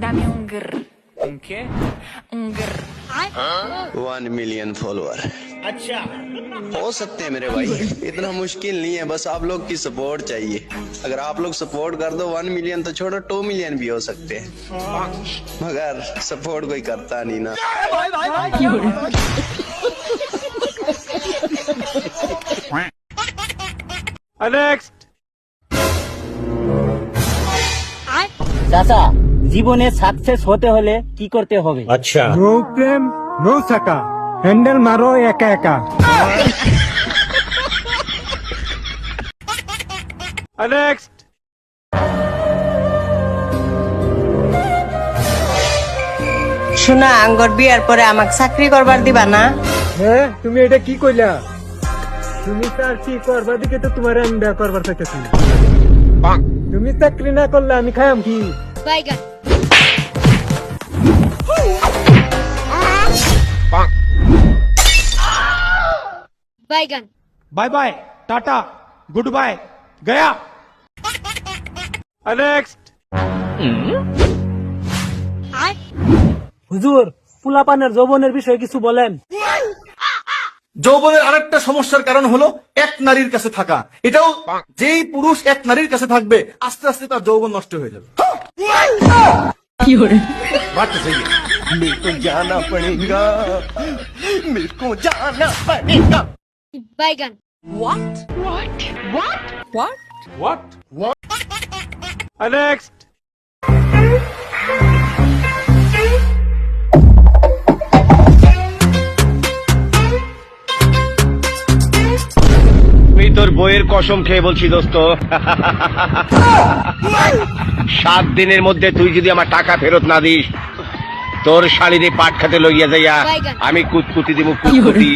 Dame un grr. Un qué? Un grr. 1 million follower अच्छा हो सकते हैं मेरे भाई, इतना मुश्किल नहीं है, बस आप लोग की सपोर्ट चाहिए। अगर आप लोग सपोर्ट कर दो 1 मिलियन तो छोड़ो 2 मिलियन भी हो सकते हैं, मगर सपोर्ट कोई करता नहीं ना। नेक्स्ट চাচা জীবনে সাকসেস হতে হলে কি করতে হবে? নো প্রেম নো সাকা হ্যান্ডেল মারো একা একা। नेक्स्ट শোনা আঙ্গর বিয়ার পরে আমাকে চাকরি করবার দিবা না? হ্যাঁ তুমি এটা কি কইলা? তুমি তার কি করবার দিকে তো তোমার আমি বিয়া করবার চাইতেছি। তুমি চাকরি না করলে আমি খাইম কি? বাইগান বাইগান bye bye tata good bye गया। नेक्स्ट হুজুর পোলাপানের যৌবনের বিষয়ে কিছু বলেন। যৌবনের আরেকটা সমস্যার কারণ হলো এক নারীর কাছে থাকা। এটাও যেই পুরুষ এক নারীর কাছে থাকবে আস্তে আস্তে তার যৌবন নষ্ট হয়ে যাবে। বাট चाहिए मेरे को जाना पड़ेगा, मेरे को जाना पड़ेगा। বাইগান व्हाट नेक्स्ट আমি তোর বইয়ের কসম খেয়ে বলছি দোস্ত, 7 দিনের মধ্যে তুই যদি আমার টাকা ফেরত না দিস, তোর শাড়িরে পাট খাতে লইয়া যাইয়া আমি কুতকুতি দিব কুতকুতি।